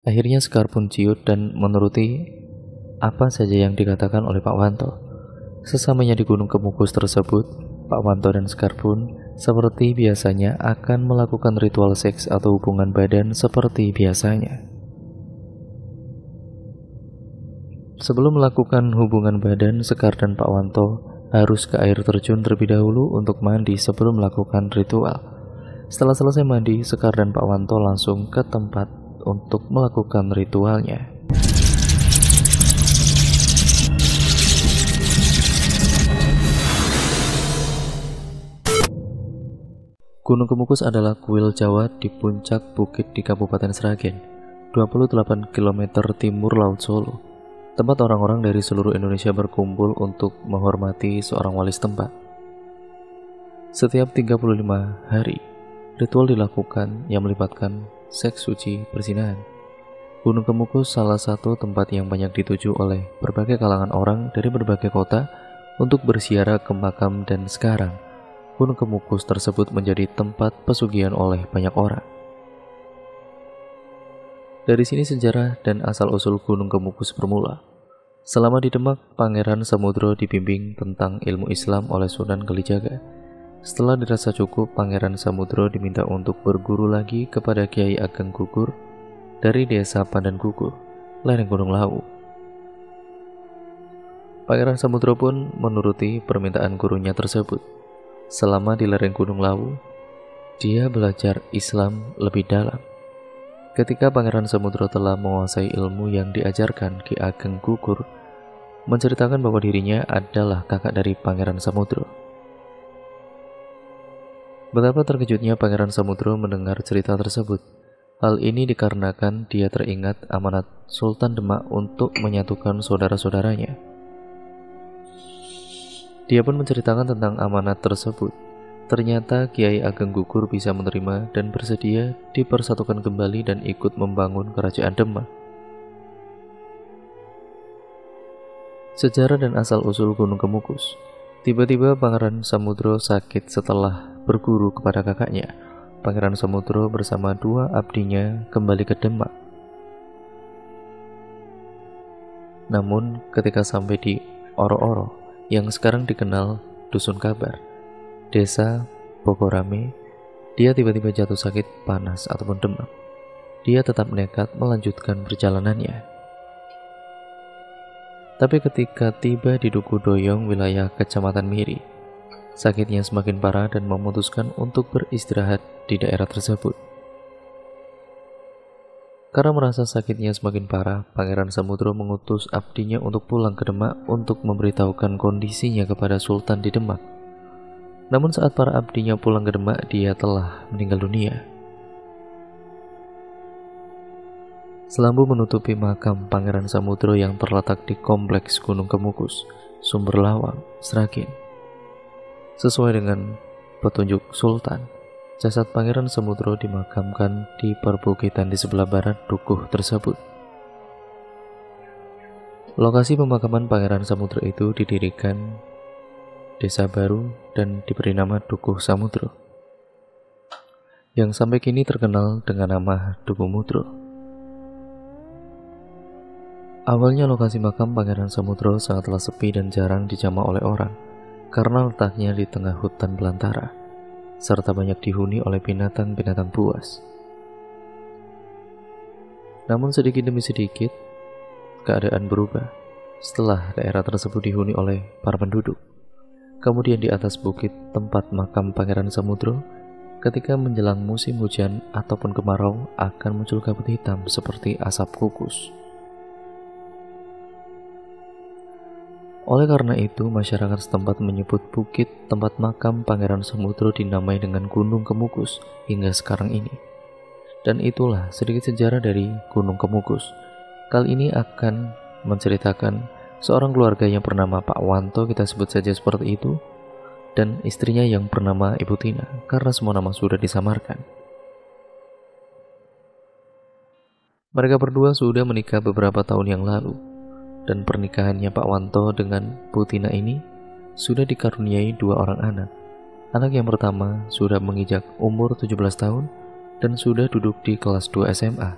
Akhirnya Sekar pun ciut dan menuruti apa saja yang dikatakan oleh Pak Wanto. Sesamanya di Gunung Kemukus tersebut, Pak Wanto dan Sekar pun seperti biasanya akan melakukan ritual seks atau hubungan badan seperti biasanya. Sebelum melakukan hubungan badan, Sekar dan Pak Wanto harus ke air terjun terlebih dahulu untuk mandi sebelum melakukan ritual. Setelah selesai mandi, Sekar dan Pak Wanto langsung ke tempat untuk melakukan ritualnya. Gunung Kemukus adalah kuil Jawa di puncak bukit di Kabupaten Sragen, 28 km timur Laut Solo. Tempat orang-orang dari seluruh Indonesia berkumpul untuk menghormati seorang wali setempat. Setiap 35 hari, ritual dilakukan yang melibatkan seks suci persinahan. Gunung Kemukus salah satu tempat yang banyak dituju oleh berbagai kalangan orang dari berbagai kota untuk berziarah ke makam, dan sekarang Gunung Kemukus tersebut menjadi tempat pesugihan oleh banyak orang. Dari sini sejarah dan asal-usul Gunung Kemukus bermula. Selama di Demak, Pangeran Samudro dibimbing tentang ilmu Islam oleh Sunan Kalijaga. Setelah dirasa cukup, Pangeran Samudro diminta untuk berguru lagi kepada Kiai Ageng Gugur dari desa Pandan Gugur, lereng Gunung Lawu. Pangeran Samudro pun menuruti permintaan gurunya tersebut. Selama di lereng Gunung Lawu, dia belajar Islam lebih dalam. Ketika Pangeran Samudro telah menguasai ilmu yang diajarkan, Ki Ageng Gugur menceritakan bahwa dirinya adalah kakak dari Pangeran Samudro. Betapa terkejutnya Pangeran Samudro mendengar cerita tersebut. Hal ini dikarenakan dia teringat amanat Sultan Demak untuk menyatukan saudara-saudaranya. Dia pun menceritakan tentang amanat tersebut. Ternyata Kiai Ageng Gugur bisa menerima dan bersedia dipersatukan kembali dan ikut membangun kerajaan Demak. Sejarah dan asal-usul Gunung Kemukus. Tiba-tiba Pangeran Samudro sakit setelah berguru kepada kakaknya. Pangeran Samudro bersama dua abdinya kembali ke Demak. Namun ketika sampai di Oro-Oro, yang sekarang dikenal Dusun Kabar, Desa Bogorame, dia tiba-tiba jatuh sakit panas ataupun demam. Dia tetap nekat melanjutkan perjalanannya. Tapi ketika tiba di Duku Doyong, wilayah Kecamatan Miri, sakitnya semakin parah dan memutuskan untuk beristirahat di daerah tersebut. Karena merasa sakitnya semakin parah, Pangeran Samudro mengutus abdinya untuk pulang ke Demak untuk memberitahukan kondisinya kepada Sultan di Demak. Namun saat para abdinya pulang ke Demak, dia telah meninggal dunia. Selambu menutupi makam Pangeran Samudro yang terletak di kompleks Gunung Kemukus, Sumber Lawang, Sragen. Sesuai dengan petunjuk Sultan, jasad Pangeran Samudro dimakamkan di perbukitan di sebelah barat dukuh tersebut. Lokasi pemakaman Pangeran Samudro itu didirikan desa baru dan diberi nama Dukuh Samudro, yang sampai kini terkenal dengan nama Dukuh Mudro. Awalnya lokasi makam Pangeran Samudro sangatlah sepi dan jarang dijamah oleh orang karena letaknya di tengah hutan belantara, serta banyak dihuni oleh binatang-binatang buas. Namun sedikit demi sedikit, keadaan berubah setelah daerah tersebut dihuni oleh para penduduk. Kemudian di atas bukit tempat makam Pangeran Samudro, ketika menjelang musim hujan ataupun kemarau akan muncul kabut hitam seperti asap kukus. Oleh karena itu, masyarakat setempat menyebut bukit tempat makam Pangeran Samudro dinamai dengan Gunung Kemukus hingga sekarang ini. Dan itulah sedikit sejarah dari Gunung Kemukus. Kali ini akan menceritakan seorang keluarga yang bernama Pak Wanto, kita sebut saja seperti itu, dan istrinya yang bernama Ibu Tina, karena semua nama sudah disamarkan. Mereka berdua sudah menikah beberapa tahun yang lalu, dan pernikahannya Pak Wanto dengan Bu Tina ini sudah dikaruniai 2 orang anak. Anak yang pertama sudah menginjak umur 17 tahun dan sudah duduk di kelas 2 SMA.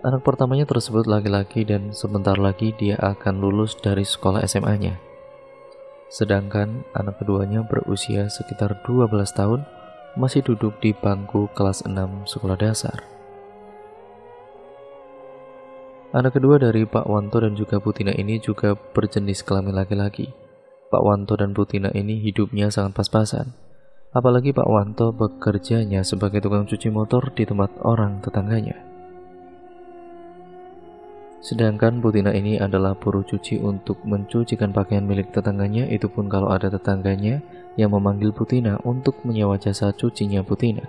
Anak pertamanya tersebut laki-laki dan sebentar lagi dia akan lulus dari sekolah SMA-nya. Sedangkan anak keduanya berusia sekitar 12 tahun, masih duduk di bangku kelas 6 sekolah dasar. Anak kedua dari Pak Wanto dan juga Bu Tina ini juga berjenis kelamin laki-laki. Pak Wanto dan Bu Tina ini hidupnya sangat pas-pasan. Apalagi Pak Wanto bekerjanya sebagai tukang cuci motor di tempat orang tetangganya. Sedangkan Bu Tina ini adalah buruh cuci untuk mencucikan pakaian milik tetangganya, itu pun kalau ada tetangganya yang memanggil Bu Tina untuk menyewa jasa cucinya Bu Tina.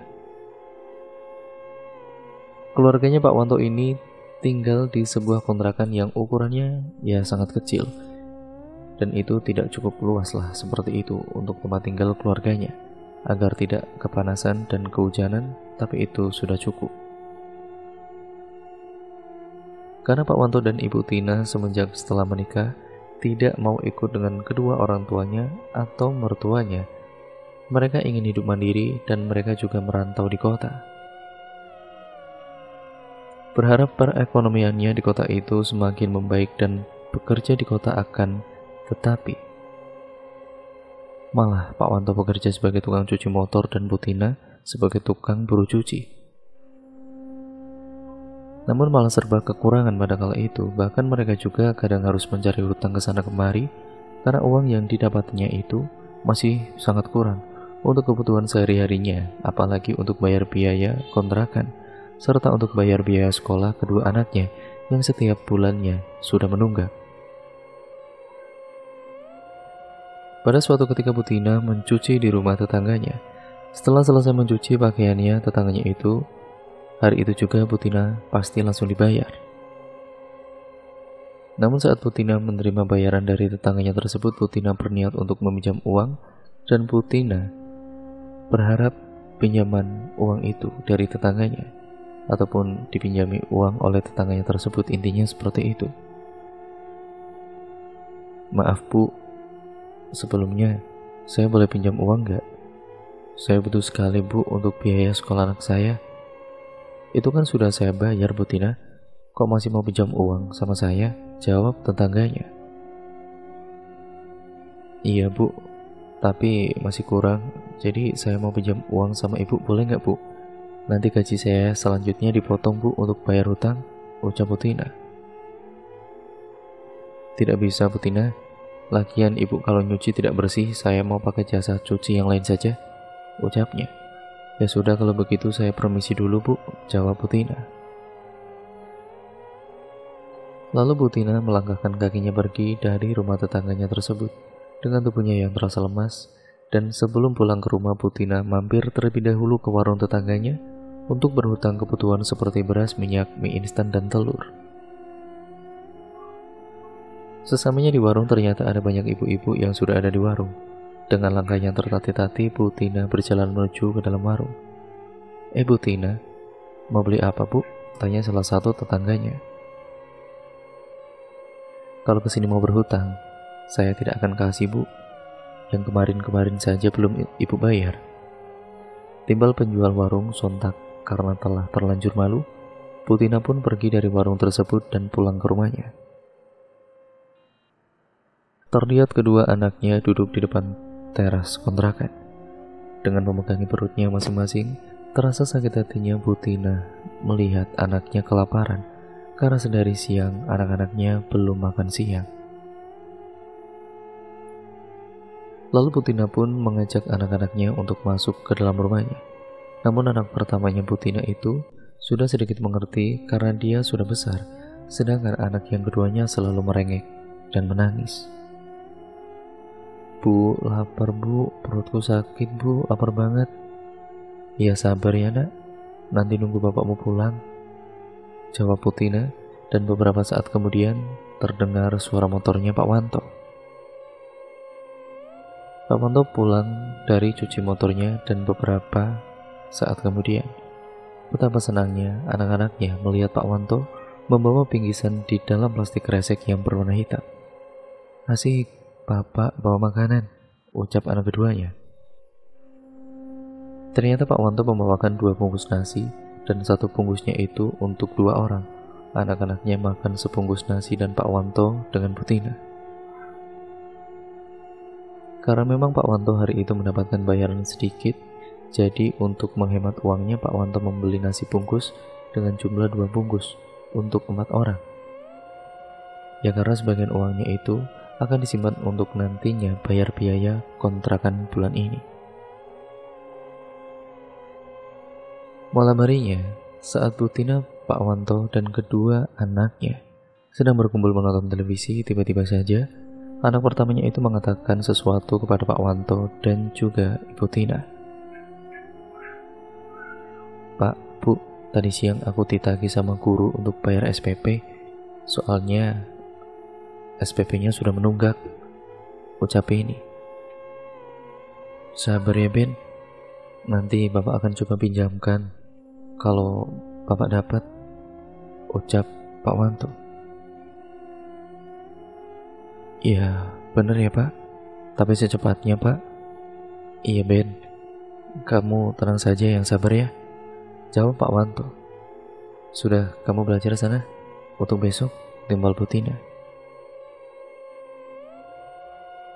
Keluarganya Pak Wanto ini tinggal di sebuah kontrakan yang ukurannya ya sangat kecil, dan itu tidak cukup luas lah seperti itu untuk tempat tinggal keluarganya, agar tidak kepanasan dan kehujanan, tapi itu sudah cukup. Karena Pak Wanto dan Ibu Tina semenjak setelah menikah tidak mau ikut dengan kedua orang tuanya atau mertuanya. Mereka ingin hidup mandiri dan mereka juga merantau di kota. Berharap perekonomiannya di kota itu semakin membaik dan bekerja di kota akan tetapi malah Pak Wanto bekerja sebagai tukang cuci motor dan Bu Tina sebagai tukang buruh cuci. Namun malah serba kekurangan pada kala itu, bahkan mereka juga kadang harus mencari hutang ke sana kemari karena uang yang didapatnya itu masih sangat kurang untuk kebutuhan sehari-harinya, apalagi untuk bayar biaya kontrakan, serta untuk bayar biaya sekolah kedua anaknya yang setiap bulannya sudah menunggak. Pada suatu ketika Bu Tina mencuci di rumah tetangganya. Setelah selesai mencuci pakaiannya tetangganya itu, hari itu juga Bu Tina pasti langsung dibayar. Namun saat Bu Tina menerima bayaran dari tetangganya tersebut, Bu Tina berniat untuk meminjam uang dan Bu Tina berharap pinjaman uang itu dari tetangganya ataupun dipinjami uang oleh tetangganya tersebut, intinya seperti itu. Maaf Bu, sebelumnya saya boleh pinjam uang gak? Saya butuh sekali Bu untuk biaya sekolah anak saya. Itu kan sudah saya bayar Bu Tina, kok masih mau pinjam uang sama saya? Jawab tetangganya. Iya Bu, tapi masih kurang, jadi saya mau pinjam uang sama ibu, boleh gak Bu? Nanti gaji saya selanjutnya dipotong Bu untuk bayar hutang, ucap Bu Tina. Tidak bisa Bu Tina, lagian ibu kalau nyuci tidak bersih, saya mau pakai jasa cuci yang lain saja, ucapnya. Ya sudah kalau begitu saya permisi dulu Bu, jawab Bu Tina. Lalu Bu Tina melangkahkan kakinya pergi dari rumah tetangganya tersebut dengan tubuhnya yang terasa lemas, dan sebelum pulang ke rumah Bu Tina mampir terlebih dahulu ke warung tetangganya untuk berhutang kebutuhan seperti beras, minyak, mie instan, dan telur. Sesamanya di warung ternyata ada banyak ibu-ibu yang sudah ada di warung. Dengan langkah yang tertatih-tatih, Bu Tina berjalan menuju ke dalam warung. Bu Tina, mau beli apa Bu? Tanya salah satu tetangganya. Kalau kesini mau berhutang, saya tidak akan kasih Bu. Yang kemarin-kemarin saja belum ibu bayar. Timbal penjual warung sontak karena telah terlanjur malu. Bu Tina pun pergi dari warung tersebut dan pulang ke rumahnya. Terlihat kedua anaknya duduk di depan teras kontrakan. Dengan memegangi perutnya masing-masing, terasa sakit hatinya Bu Tina melihat anaknya kelaparan karena sedari siang anak-anaknya belum makan siang. Lalu Bu Tina pun mengajak anak-anaknya untuk masuk ke dalam rumahnya. Namun anak pertamanya Bu Tina itu sudah sedikit mengerti karena dia sudah besar, sedangkan anak yang keduanya selalu merengek dan menangis. Bu, lapar Bu, perutku sakit Bu, lapar banget. Ya sabar ya nak, nanti nunggu bapakmu pulang, jawab Bu Tina, dan beberapa saat kemudian terdengar suara motornya Pak Wanto. Pak Wanto pulang dari cuci motornya dan beberapa saat kemudian, betapa senangnya anak-anaknya melihat Pak Wanto membawa bingkisan di dalam plastik kresek yang berwarna hitam. Asik, Bapak bawa makanan, ucap anak keduanya. Ternyata Pak Wanto membawakan 2 bungkus nasi dan 1 bungkusnya itu untuk 2 orang. anak-anaknya makan sebungkus nasi dan Pak Wanto dengan Bu Tina. Karena memang Pak Wanto hari itu mendapatkan bayaran sedikit, jadi untuk menghemat uangnya Pak Wanto membeli nasi bungkus dengan jumlah 2 bungkus untuk 4 orang. Ya karena sebagian uangnya itu akan disimpan untuk nantinya bayar biaya kontrakan bulan ini. Malam harinya, saat Bu Tina, Pak Wanto, dan kedua anaknya sedang berkumpul menonton televisi, tiba-tiba saja anak pertamanya itu mengatakan sesuatu kepada Pak Wanto dan juga Ibu Tina. "Pak, Bu, tadi siang aku ditagih sama guru untuk bayar SPP, soalnya SPP-nya sudah menunggak," ucap ini. "Sabar ya Ben, nanti Bapak akan coba pinjamkan kalau Bapak dapat," ucap Pak Wanto. "Iya, bener ya Pak, tapi secepatnya Pak." "Iya Ben, kamu tenang saja yang sabar ya," jawab Pak Wanto. "Sudah kamu belajar sana, untuk besok timbal Bu Tina."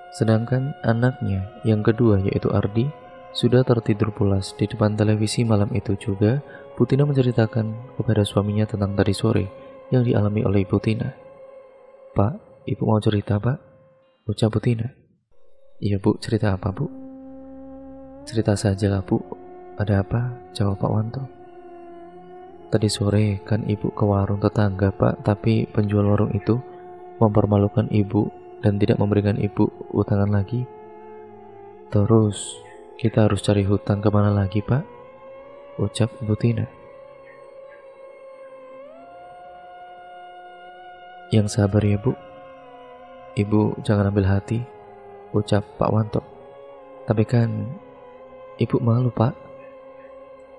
Sedangkan anaknya yang kedua yaitu Ardi sudah tertidur pulas di depan televisi. Malam itu juga Bu Tina menceritakan kepada suaminya tentang tadi sore yang dialami oleh Ibu Tina. "Pak, Ibu mau cerita Pak?" ucap Bu Tina. "Iya Bu, cerita apa Bu?" "Cerita sajalah Bu, ada apa?" jawab Pak Wanto. "Tadi sore kan Ibu ke warung tetangga Pak, tapi penjual warung itu mempermalukan Ibu dan tidak memberikan Ibu utangan lagi. Terus kita harus cari hutang kemana lagi Pak?" ucap Ibu Tina. "Yang sabar ya Bu, Ibu jangan ambil hati," ucap Pak Wanto. "Tapi kan Ibu malu Pak."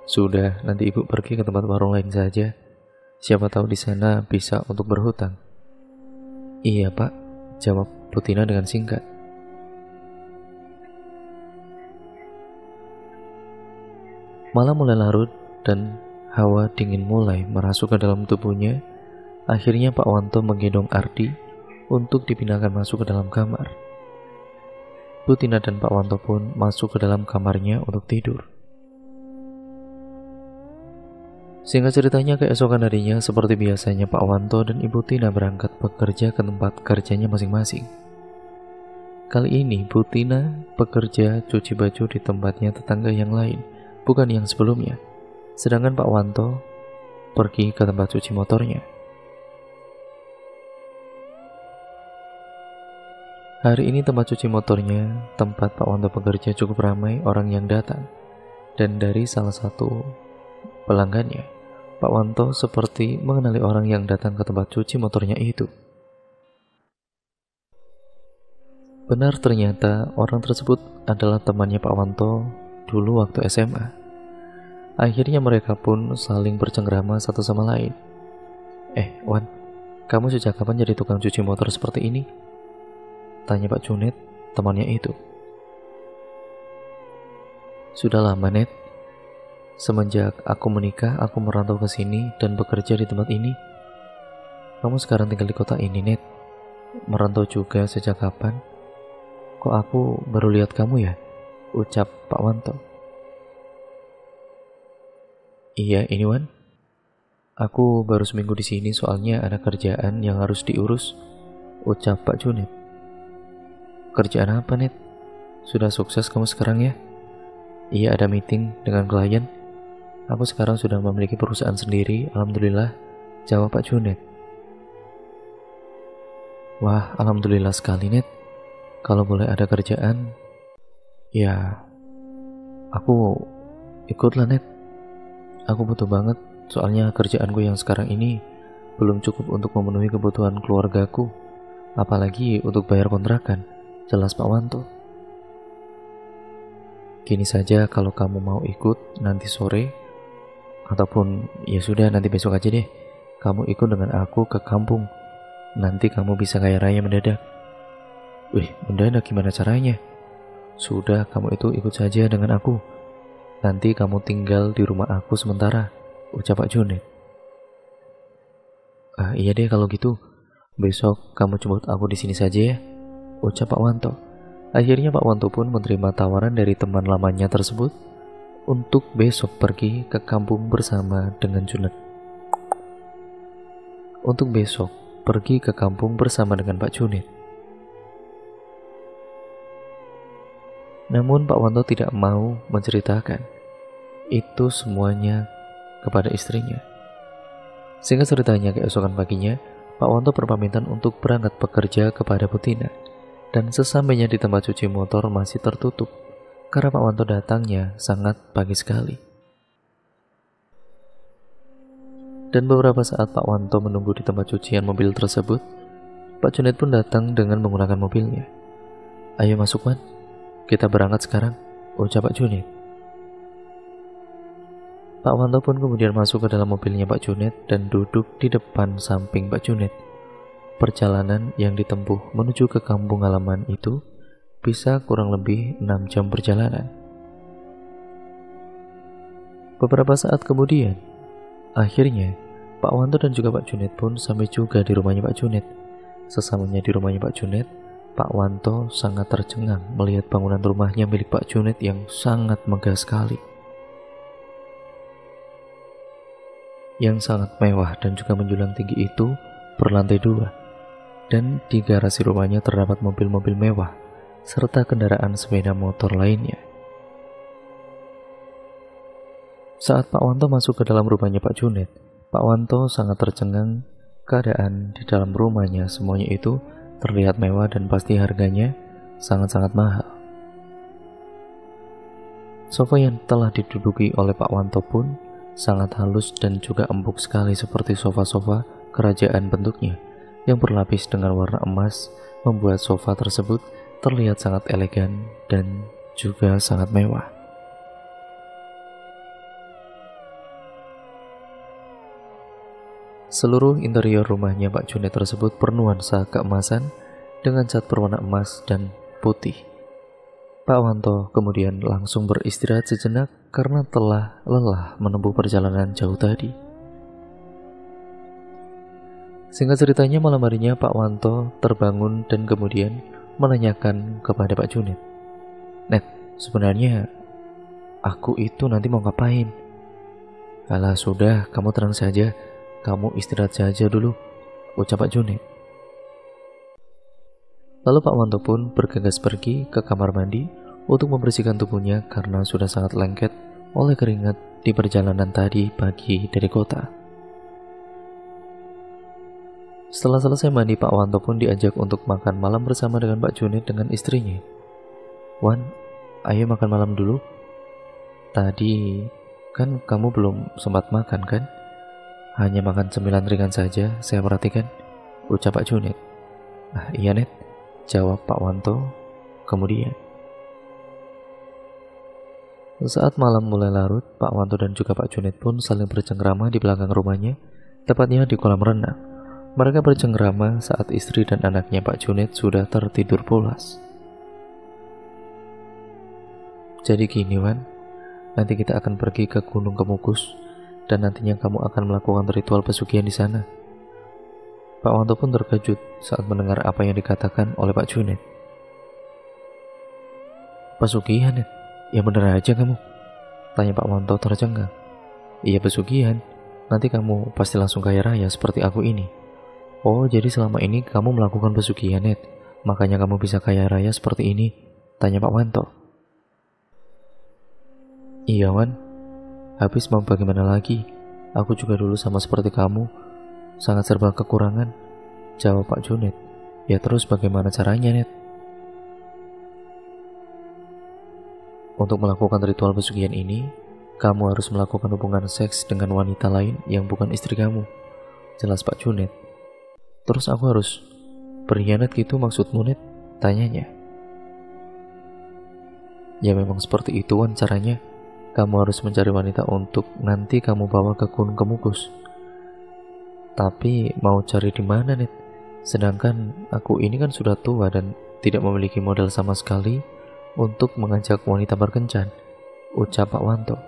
"Sudah, nanti Ibu pergi ke tempat warung lain saja. Siapa tahu di sana bisa untuk berhutang." "Iya Pak," jawab Bu Tina dengan singkat. Malam mulai larut dan hawa dingin mulai merasuk ke dalam tubuhnya. Akhirnya Pak Wanto menggendong Ardi untuk dipindahkan masuk ke dalam kamar. Bu Tina dan Pak Wanto pun masuk ke dalam kamarnya untuk tidur. Singkat ceritanya, keesokan harinya seperti biasanya Pak Wanto dan Ibu Tina berangkat bekerja ke tempat kerjanya masing-masing. Kali ini Bu Tina bekerja cuci baju di tempatnya tetangga yang lain, bukan yang sebelumnya. Sedangkan Pak Wanto pergi ke tempat cuci motornya. Hari ini tempat cuci motornya, tempat Pak Wanto bekerja, cukup ramai orang yang datang. Dan dari salah satu pelanggannya, Pak Wanto seperti mengenali orang yang datang ke tempat cuci motornya itu. Benar, ternyata orang tersebut adalah temannya Pak Wanto dulu waktu SMA. Akhirnya mereka pun saling bercengkrama satu sama lain. Wan, kamu sejak kapan jadi tukang cuci motor seperti ini?" tanya Pak Junet, temannya itu. "Sudah lama Net, semenjak aku menikah aku merantau ke sini dan bekerja di tempat ini." "Kamu sekarang tinggal di kota ini Net, merantau juga sejak kapan? Kok aku baru lihat kamu ya?" ucap Pak Wanto. "Iya ini Wan, aku baru seminggu di sini soalnya ada kerjaan yang harus diurus," ucap Pak Junet. "Kerjaan apa Net? Sudah sukses kamu sekarang ya?" "Iya, ada meeting dengan klien. Aku sekarang sudah memiliki perusahaan sendiri, alhamdulillah," jawab Pak Junet. "Wah, alhamdulillah sekali Net. Kalau boleh ada kerjaan, ya aku ikutlah Net. Aku butuh banget, soalnya kerjaanku yang sekarang ini belum cukup untuk memenuhi kebutuhan keluargaku, apalagi untuk bayar kontrakan," jelas Pak Wanto. "Gini saja, kalau kamu mau ikut nanti sore, ataupun ya sudah nanti besok aja deh, kamu ikut dengan aku ke kampung. Nanti kamu bisa kaya raya mendadak." "Wih, mendadak gimana caranya?" "Sudah, kamu itu ikut saja dengan aku. Nanti kamu tinggal di rumah aku sementara," ucap Pak Junet. Iya deh kalau gitu. Besok kamu jemput aku di sini saja ya, ucap Pak Wanto. Akhirnya Pak Wanto pun menerima tawaran dari teman lamanya tersebut untuk besok pergi ke kampung bersama dengan Junet. Untuk besok pergi ke kampung bersama dengan Pak Junit. Namun Pak Wanto tidak mau menceritakan itu semuanya kepada istrinya. Sehingga ceritanya keesokan paginya, Pak Wanto berpamitan untuk berangkat bekerja kepada Butina. Dan sesampainya di tempat cuci motor masih tertutup karena Pak Wanto datangnya sangat pagi sekali. Dan beberapa saat Pak Wanto menunggu di tempat cucian mobil tersebut, Pak Junit pun datang dengan menggunakan mobilnya. Ayo masuk Wan, kita berangkat sekarang, ucap Pak Junit. Pak Wanto pun kemudian masuk ke dalam mobilnya Pak Junit dan duduk di depan samping Pak Junit. Perjalanan yang ditempuh menuju ke kampung halaman itu bisa kurang lebih 6 jam perjalanan. Beberapa saat kemudian, akhirnya Pak Wanto dan juga Pak Junit pun sampai juga di rumahnya Pak Junit. Sesamanya di rumahnya Pak Junit, Pak Wanto sangat tercengang melihat bangunan rumahnya milik Pak Junit yang sangat megah sekali, yang sangat mewah dan juga menjulang tinggi itu berlantai 2. Dan di garasi rumahnya terdapat mobil-mobil mewah serta kendaraan sepeda motor lainnya. Saat Pak Wanto masuk ke dalam rumahnya Pak Junit, Pak Wanto sangat tercengang keadaan di dalam rumahnya. Semuanya itu terlihat mewah dan pasti harganya sangat-sangat mahal. Sofa yang telah diduduki oleh Pak Wanto pun sangat halus dan juga empuk sekali seperti sofa-sofa kerajaan bentuknya, yang berlapis dengan warna emas membuat sofa tersebut terlihat sangat elegan dan juga sangat mewah. Seluruh interior rumahnya Pak Junit tersebut bernuansa keemasan dengan cat berwarna emas dan putih. Pak Wanto kemudian langsung beristirahat sejenak karena telah lelah menempuh perjalanan jauh tadi. Singkat ceritanya, malam harinya Pak Wanto terbangun dan kemudian menanyakan kepada Pak Junit, "Net, sebenarnya aku itu nanti mau ngapain?" "Alah sudah, kamu tenang saja, kamu istirahat saja dulu," ucap Pak Junit. Lalu Pak Wanto pun bergegas pergi ke kamar mandi untuk membersihkan tubuhnya karena sudah sangat lengket oleh keringat di perjalanan tadi pagi dari kota. Setelah selesai mandi, Pak Wanto pun diajak untuk makan malam bersama dengan Pak Junit dengan istrinya. "Wan, ayo makan malam dulu. Tadi kan kamu belum sempat makan kan? Hanya makan cemilan ringan saja, saya perhatikan," ucap Pak Junit. "Iya Net," jawab Pak Wanto kemudian. Saat malam mulai larut, Pak Wanto dan juga Pak Junit pun saling bercengkrama di belakang rumahnya, tepatnya di kolam renang. Mereka bercengkrama saat istri dan anaknya Pak Junit sudah tertidur pulas. "Jadi gini Wan, nanti kita akan pergi ke Gunung Kemukus dan nantinya kamu akan melakukan ritual pesugihan di sana." Pak Wanto pun terkejut saat mendengar apa yang dikatakan oleh Pak Junit. "Pesugihan ya? Ya bener aja kamu?" tanya Pak Wanto tercengang. "Iya pesugihan, nanti kamu pasti langsung kaya raya seperti aku ini." "Oh, jadi selama ini kamu melakukan pesugihan, Net? Makanya kamu bisa kaya raya seperti ini?" tanya Pak Wanto. "Iya, Wan. Habis mau bagaimana lagi? Aku juga dulu sama seperti kamu, sangat serba kekurangan," jawab Pak Junit. "Ya terus bagaimana caranya, Net?" "Untuk melakukan ritual pesugihan ini, kamu harus melakukan hubungan seks dengan wanita lain yang bukan istri kamu," jelas Pak Junit. "Terus aku harus berkhianat gitu maksudmu, Net?" tanyanya. "Ya memang seperti itu Wan caranya. Kamu harus mencari wanita untuk nanti kamu bawa ke Gunung Kemukus. Tapi mau cari di mana, Net? Sedangkan aku ini kan sudah tua dan tidak memiliki modal sama sekali untuk mengajak wanita berkencan," ucap Pak Wanto.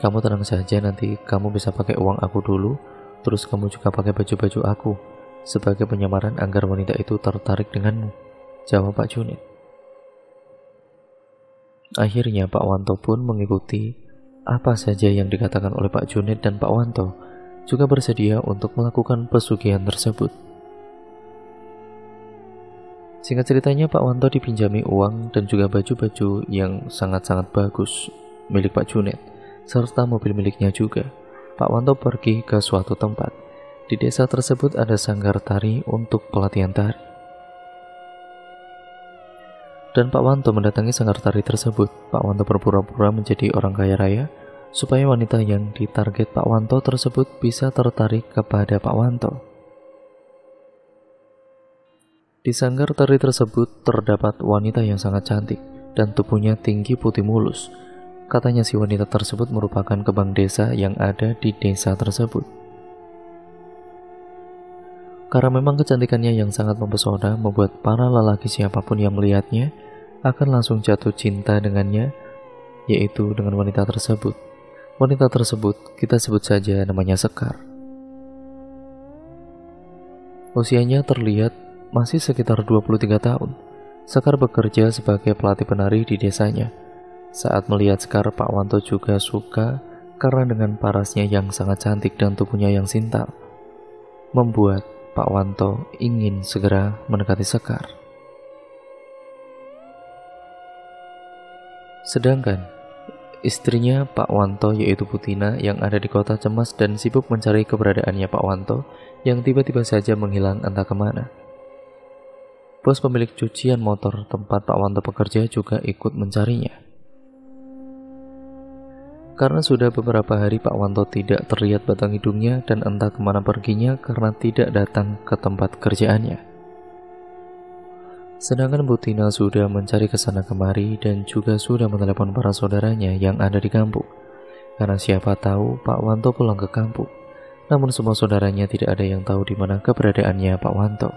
Kamu tenang saja, nanti kamu bisa pakai uang aku dulu, terus kamu juga pakai baju-baju aku, sebagai penyamaran agar wanita itu tertarik denganmu, jawab Pak Junid. Akhirnya Pak Wanto pun mengikuti apa saja yang dikatakan oleh Pak Junid, dan Pak Wanto juga bersedia untuk melakukan pesugihan tersebut. Singkat ceritanya, Pak Wanto dipinjami uang dan juga baju-baju yang sangat-sangat bagus milik Pak Junid, serta mobil miliknya juga. Pak Wanto pergi ke suatu tempat. Di desa tersebut ada sanggar tari untuk pelatihan tari. Dan Pak Wanto mendatangi sanggar tari tersebut. Pak Wanto berpura-pura menjadi orang kaya raya, supaya wanita yang ditarget Pak Wanto tersebut bisa tertarik kepada Pak Wanto. Di sanggar tari tersebut terdapat wanita yang sangat cantik dan tubuhnya tinggi putih mulus. Katanya si wanita tersebut merupakan kebang desa yang ada di desa tersebut. Karena memang kecantikannya yang sangat mempesona membuat para lelaki siapapun yang melihatnya akan langsung jatuh cinta dengannya, yaitu dengan wanita tersebut. Wanita tersebut kita sebut saja namanya Sekar. Usianya terlihat masih sekitar 23 tahun. Sekar bekerja sebagai pelatih penari di desanya. Saat melihat Sekar, Pak Wanto juga suka karena dengan parasnya yang sangat cantik dan tubuhnya yang sintal, membuat Pak Wanto ingin segera mendekati Sekar. Sedangkan istrinya Pak Wanto, yaitu Putina, yang ada di kota cemas dan sibuk mencari keberadaannya Pak Wanto yang tiba-tiba saja menghilang entah kemana. Bos pemilik cucian motor tempat Pak Wanto bekerja juga ikut mencarinya. Karena sudah beberapa hari Pak Wanto tidak terlihat batang hidungnya dan entah kemana perginya karena tidak datang ke tempat kerjaannya. Sedangkan Putina sudah mencari kesana kemari dan juga sudah menelepon para saudaranya yang ada di kampung. Karena siapa tahu Pak Wanto pulang ke kampung. Namun semua saudaranya tidak ada yang tahu di mana keberadaannya Pak Wanto.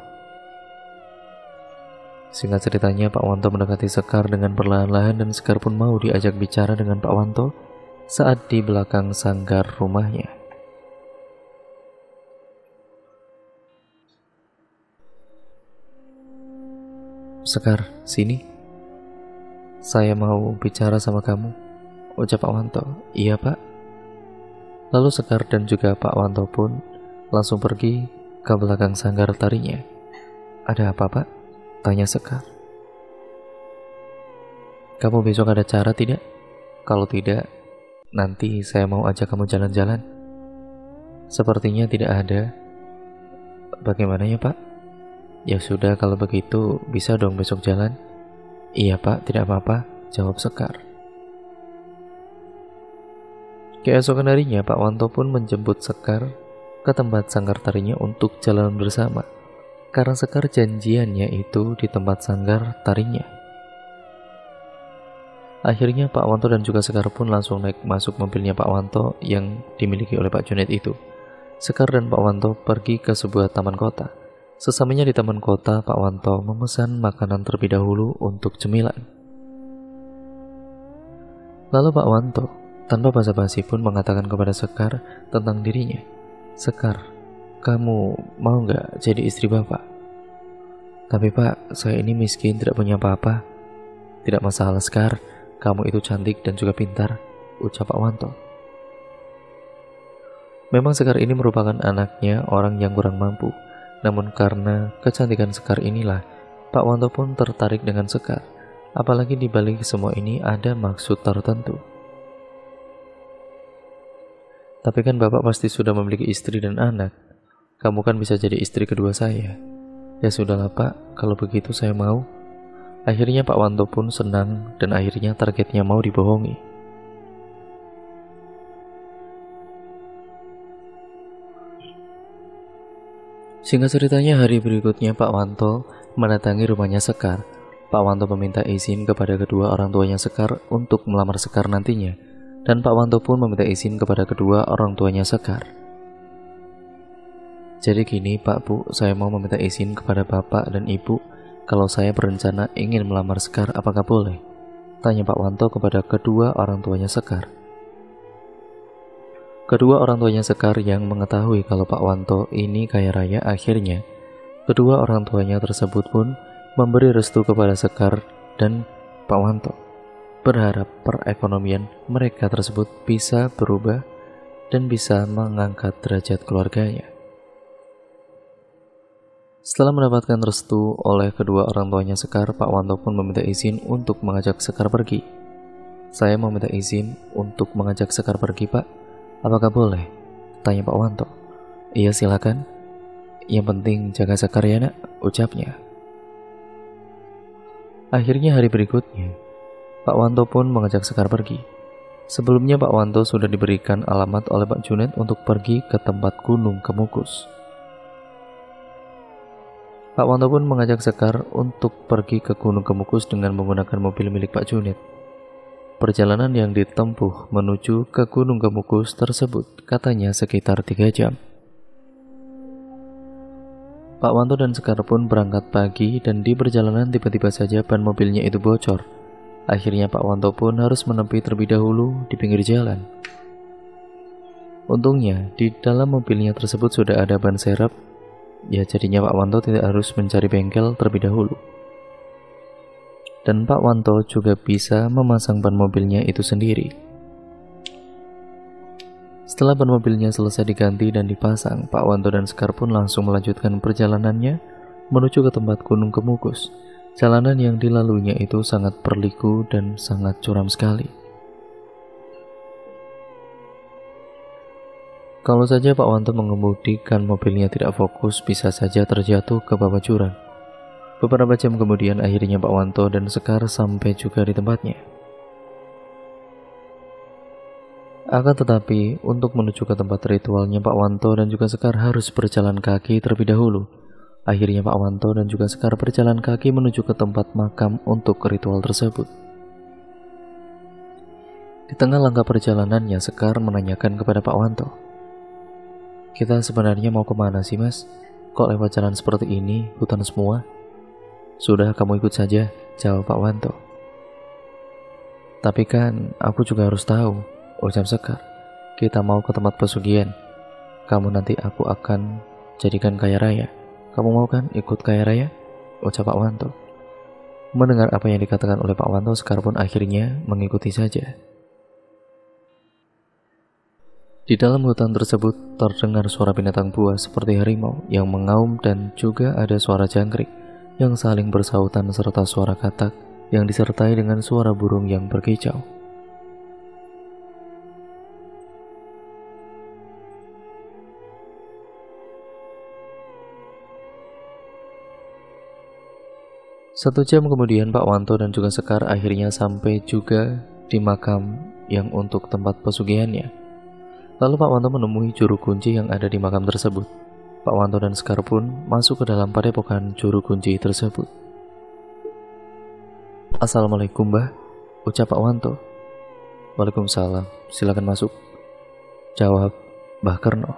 Singkat ceritanya, Pak Wanto mendekati Sekar dengan perlahan-lahan dan Sekar pun mau diajak bicara dengan Pak Wanto saat di belakang sanggar rumahnya. Sekar, sini. Saya mau bicara sama kamu, ucap Pak Wanto. Iya, Pak. Lalu Sekar dan juga Pak Wanto pun langsung pergi ke belakang sanggar tarinya. Ada apa, Pak? Tanya Sekar. Kamu besok ada cara tidak? Kalau tidak, nanti saya mau ajak kamu jalan-jalan. Sepertinya tidak ada. Bagaimana ya, Pak? Ya sudah, kalau begitu bisa dong besok jalan. Iya, Pak, tidak apa-apa, jawab Sekar. Keesokan harinya, Pak Wanto pun menjemput Sekar ke tempat sanggar tarinya untuk jalan bersama. Karena Sekar janjiannya itu di tempat sanggar tarinya. Akhirnya Pak Wanto dan juga Sekar pun langsung naik masuk mobilnya Pak Wanto yang dimiliki oleh Pak Junid itu. Sekar dan Pak Wanto pergi ke sebuah taman kota. Sesampainya di taman kota, Pak Wanto memesan makanan terlebih dahulu untuk cemilan. Lalu Pak Wanto tanpa basa-basi pun mengatakan kepada Sekar tentang dirinya. Sekar, kamu mau nggak jadi istri Bapak? Tapi Pak, saya ini miskin, tidak punya apa-apa. Tidak masalah Sekar, kamu itu cantik dan juga pintar, ucap Pak Wanto. Memang Sekar ini merupakan anaknya orang yang kurang mampu. Namun karena kecantikan Sekar inilah, Pak Wanto pun tertarik dengan Sekar. Apalagi di balik semua ini ada maksud tertentu. Tapi kan Bapak pasti sudah memiliki istri dan anak. Kamu kan bisa jadi istri kedua saya. Ya sudahlah Pak, kalau begitu saya mau. Akhirnya Pak Wanto pun senang dan akhirnya targetnya mau dibohongi. Singkat ceritanya, hari berikutnya Pak Wanto mendatangi rumahnya Sekar. Pak Wanto meminta izin kepada kedua orang tuanya Sekar untuk melamar Sekar nantinya. Dan Pak Wanto pun meminta izin kepada kedua orang tuanya Sekar. Jadi gini Pak Bu, saya mau meminta izin kepada Bapak dan Ibu kalau saya berencana ingin melamar Sekar, apakah boleh? Tanya Pak Wanto kepada kedua orang tuanya Sekar. Kedua orang tuanya Sekar yang mengetahui kalau Pak Wanto ini kaya raya, akhirnya kedua orang tuanya tersebut pun memberi restu kepada Sekar dan Pak Wanto, berharap perekonomian mereka tersebut bisa berubah dan bisa mengangkat derajat keluarganya. Setelah mendapatkan restu oleh kedua orang tuanya Sekar, Pak Wanto pun meminta izin untuk mengajak Sekar pergi. "Saya mau minta izin untuk mengajak Sekar pergi, Pak. Apakah boleh?" tanya Pak Wanto. "Iya, silakan. Yang penting jaga Sekar ya, Nak," ucapnya. Akhirnya hari berikutnya, Pak Wanto pun mengajak Sekar pergi. Sebelumnya Pak Wanto sudah diberikan alamat oleh Pak Junet untuk pergi ke tempat Gunung Kemukus. Pak Wanto pun mengajak Sekar untuk pergi ke Gunung Kemukus dengan menggunakan mobil milik Pak Junet. Perjalanan yang ditempuh menuju ke Gunung Kemukus tersebut katanya sekitar 3 jam. Pak Wanto dan Sekar pun berangkat pagi dan di perjalanan tiba-tiba saja ban mobilnya itu bocor. Akhirnya Pak Wanto pun harus menepi terlebih dahulu di pinggir jalan. Untungnya di dalam mobilnya tersebut sudah ada ban serep. Ya, jadinya Pak Wanto tidak harus mencari bengkel terlebih dahulu. Dan Pak Wanto juga bisa memasang ban mobilnya itu sendiri. Setelah ban mobilnya selesai diganti dan dipasang, Pak Wanto dan Sekar pun langsung melanjutkan perjalanannya menuju ke tempat Gunung Kemukus. Jalanan yang dilaluinya itu sangat berliku dan sangat curam sekali. Kalau saja Pak Wanto mengemudikan mobilnya tidak fokus, bisa saja terjatuh ke bawah jurang. Beberapa jam kemudian akhirnya Pak Wanto dan Sekar sampai juga di tempatnya. Akan tetapi untuk menuju ke tempat ritualnya Pak Wanto dan juga Sekar harus berjalan kaki terlebih dahulu. Akhirnya Pak Wanto dan juga Sekar berjalan kaki menuju ke tempat makam untuk ritual tersebut. Di tengah langkah perjalanannya, Sekar menanyakan kepada Pak Wanto, "Kita sebenarnya mau kemana sih, Mas? Kok lewat jalan seperti ini, hutan semua?" "Sudah, kamu ikut saja," jawab Pak Wanto. "Tapi kan aku juga harus tahu," ucap Sekar. "Kita mau ke tempat pesugihan. Kamu nanti aku akan jadikan kaya raya. Kamu mau kan ikut kaya raya?" ucap Pak Wanto. Mendengar apa yang dikatakan oleh Pak Wanto, Sekar pun akhirnya mengikuti saja. Di dalam hutan tersebut terdengar suara binatang buas seperti harimau yang mengaum dan juga ada suara jangkrik yang saling bersautan serta suara katak yang disertai dengan suara burung yang berkicau. Satu jam kemudian Pak Wanto dan juga Sekar akhirnya sampai juga di makam yang untuk tempat pesugihannya. Lalu Pak Wanto menemui juru kunci yang ada di makam tersebut. Pak Wanto dan Sekar pun masuk ke dalam padepokan juru kunci tersebut. "Assalamualaikum, Mbah," ucap Pak Wanto. "Waalaikumsalam, silakan masuk," jawab Mbah Kerno.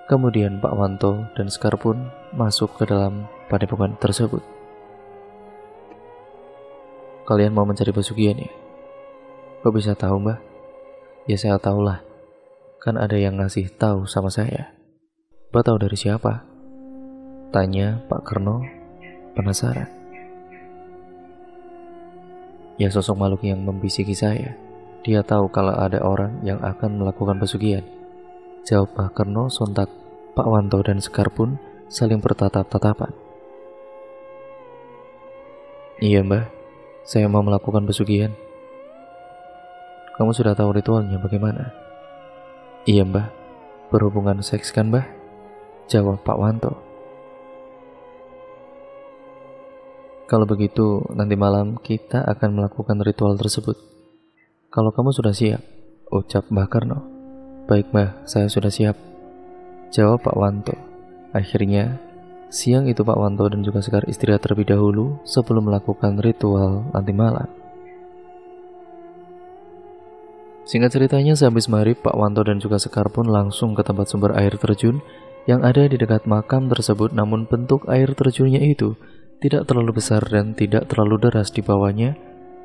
Kemudian Pak Wanto dan Sekar pun masuk ke dalam padepokan tersebut. "Kalian mau mencari pesugihan ya?" "Kok bisa tahu, Mbah?" "Ya saya tahulah. Kan ada yang ngasih tahu sama saya." "Mbah tahu dari siapa?" tanya Pak Kerno penasaran. "Ya sosok makhluk yang membisiki saya. Dia tahu kalau ada orang yang akan melakukan pesugihan," jawab Pak Kerno. Sontak Pak Wanto dan Sekar pun saling bertatap-tatapan. "Iya, Mbah, saya mau melakukan pesugihan." "Kamu sudah tahu ritualnya bagaimana?" "Iya, Mbah, berhubungan seks kan, Mbah?" jawab Pak Wanto. "Kalau begitu nanti malam kita akan melakukan ritual tersebut. Kalau kamu sudah siap," ucap Mbah Kerno. "Baik, Mbah, saya sudah siap," jawab Pak Wanto. Akhirnya siang itu Pak Wanto dan juga Sekar istirahat terlebih dahulu sebelum melakukan ritual nanti malam. Singkat ceritanya, sehabis maghrib, Pak Wanto dan juga Sekar pun langsung ke tempat sumber air terjun yang ada di dekat makam tersebut. Namun bentuk air terjunnya itu tidak terlalu besar dan tidak terlalu deras. Di bawahnya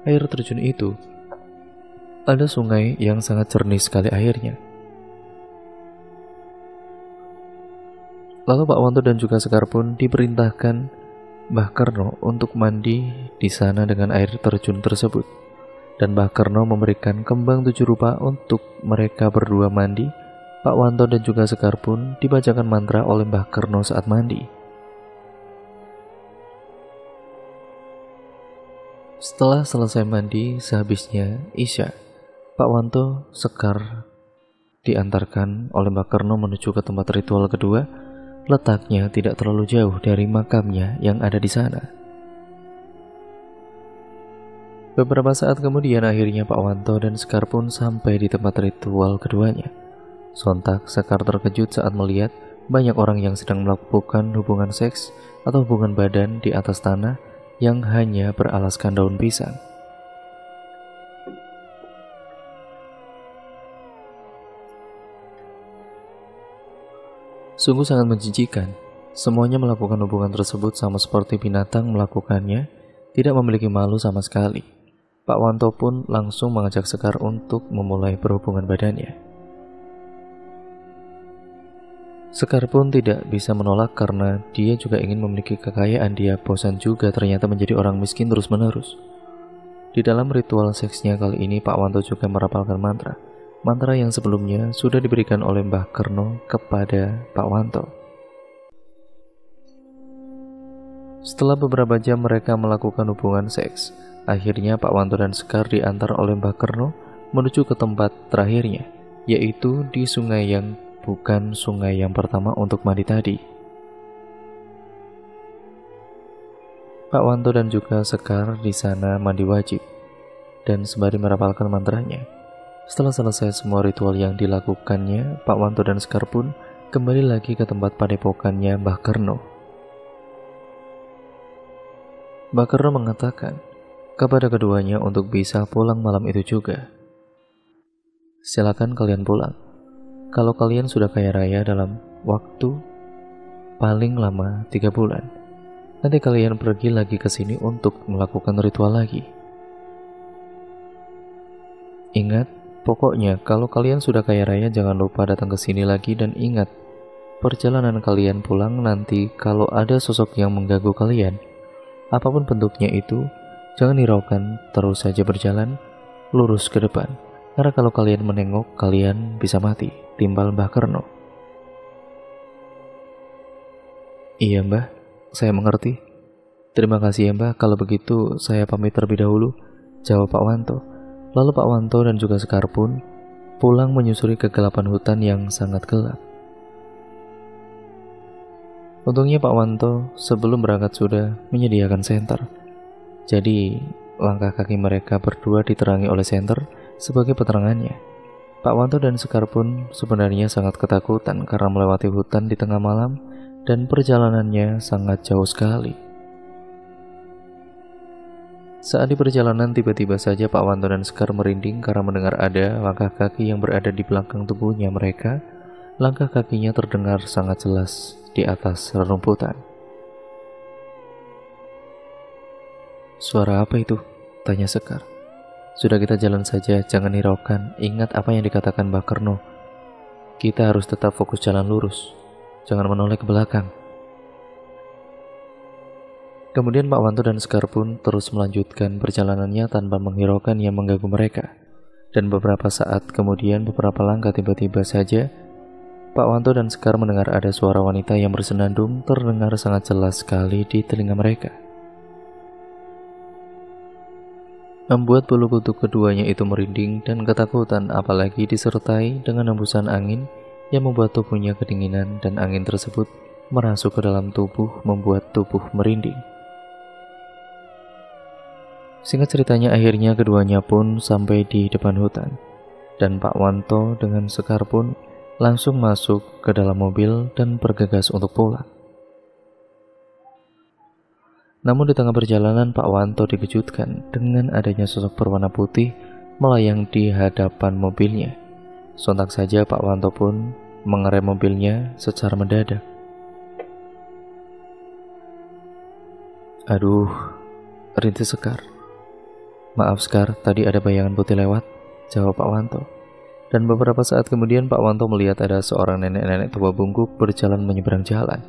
air terjun itu ada sungai yang sangat jernih sekali airnya. Lalu Pak Wanto dan juga Sekar pun diperintahkan Mbah Kerno untuk mandi di sana dengan air terjun tersebut. Dan Mbah Kerno memberikan kembang 7 rupa untuk mereka berdua mandi. Pak Wanto dan juga Sekar pun dibacakan mantra oleh Mbah Kerno saat mandi. Setelah selesai mandi, sehabisnya Isya, Pak Wanto, Sekar diantarkan oleh Mbah Kerno menuju ke tempat ritual kedua. Letaknya tidak terlalu jauh dari makamnya yang ada di sana. Beberapa saat kemudian akhirnya Pak Wanto dan Sekar pun sampai di tempat ritual keduanya. Sontak Sekar terkejut saat melihat banyak orang yang sedang melakukan hubungan seks atau hubungan badan di atas tanah yang hanya beralaskan daun pisang. Sungguh sangat menjijikan. Semuanya melakukan hubungan tersebut sama seperti binatang melakukannya, tidak memiliki malu sama sekali. Pak Wanto pun langsung mengajak Sekar untuk memulai berhubungan badannya. Sekar pun tidak bisa menolak karena dia juga ingin memiliki kekayaan. Dia bosan juga ternyata menjadi orang miskin terus-menerus. Di dalam ritual seksnya kali ini Pak Wanto juga merapalkan mantra. Mantra yang sebelumnya sudah diberikan oleh Mbah Kerno kepada Pak Wanto. Setelah beberapa jam mereka melakukan hubungan seks, akhirnya Pak Wanto dan Sekar diantar oleh Mbah Kerno menuju ke tempat terakhirnya, yaitu di sungai yang bukan sungai yang pertama untuk mandi tadi. Pak Wanto dan juga Sekar di sana mandi wajib, dan sembari merapalkan mantranya. Setelah selesai semua ritual yang dilakukannya, Pak Wanto dan Sekar pun kembali lagi ke tempat padepokannya Mbah Kerno. Mbah Kerno mengatakan kepada keduanya untuk bisa pulang malam itu juga. Silakan kalian pulang. Kalau kalian sudah kaya raya dalam waktu paling lama 3 bulan, nanti kalian pergi lagi ke sini untuk melakukan ritual lagi. Ingat, pokoknya kalau kalian sudah kaya raya jangan lupa datang ke sini lagi, dan ingat, perjalanan kalian pulang nanti kalau ada sosok yang mengganggu kalian, apapun bentuknya itu, jangan hiraukan, terus saja berjalan lurus ke depan. Karena kalau kalian menengok, kalian bisa mati, timbal Mbah Kerno. Iya Mbah, saya mengerti. Terima kasih ya Mbah, kalau begitu saya pamit terlebih dahulu, jawab Pak Wanto. Lalu Pak Wanto dan juga Sekar pun pulang menyusuri kegelapan hutan yang sangat gelap. Untungnya Pak Wanto sebelum berangkat sudah menyediakan senter. Jadi langkah kaki mereka berdua diterangi oleh senter sebagai penerangannya. Pak Wanto dan Sekar pun sebenarnya sangat ketakutan karena melewati hutan di tengah malam dan perjalanannya sangat jauh sekali. Saat di perjalanan tiba-tiba saja Pak Wanto dan Sekar merinding karena mendengar ada langkah kaki yang berada di belakang tubuhnya mereka. Langkah kakinya terdengar sangat jelas di atas rerumputan. Suara apa itu? Tanya Sekar. Sudah kita jalan saja, jangan hiraukan. Ingat apa yang dikatakan Mbah Kerno. Kita harus tetap fokus jalan lurus. Jangan menoleh ke belakang. Kemudian Pak Wanto dan Sekar pun terus melanjutkan perjalanannya tanpa menghiraukan yang mengganggu mereka. Dan beberapa saat kemudian, beberapa langkah tiba-tiba saja, Pak Wanto dan Sekar mendengar ada suara wanita yang bersenandung terdengar sangat jelas sekali di telinga mereka. Membuat bulu kuduk keduanya itu merinding dan ketakutan, apalagi disertai dengan hembusan angin yang membuat tubuhnya kedinginan, dan angin tersebut merasuk ke dalam tubuh membuat tubuh merinding. Singkat ceritanya, akhirnya keduanya pun sampai di depan hutan, dan Pak Wanto dengan Sekar pun langsung masuk ke dalam mobil dan bergegas untuk pulang. Namun di tengah perjalanan Pak Wanto dikejutkan dengan adanya sosok berwarna putih melayang di hadapan mobilnya. Sontak saja Pak Wanto pun mengerem mobilnya secara mendadak. Aduh, rintis Sekar. Maaf Sekar, tadi ada bayangan putih lewat, jawab Pak Wanto. Dan beberapa saat kemudian Pak Wanto melihat ada seorang nenek-nenek tua bungkuk berjalan menyeberang jalan.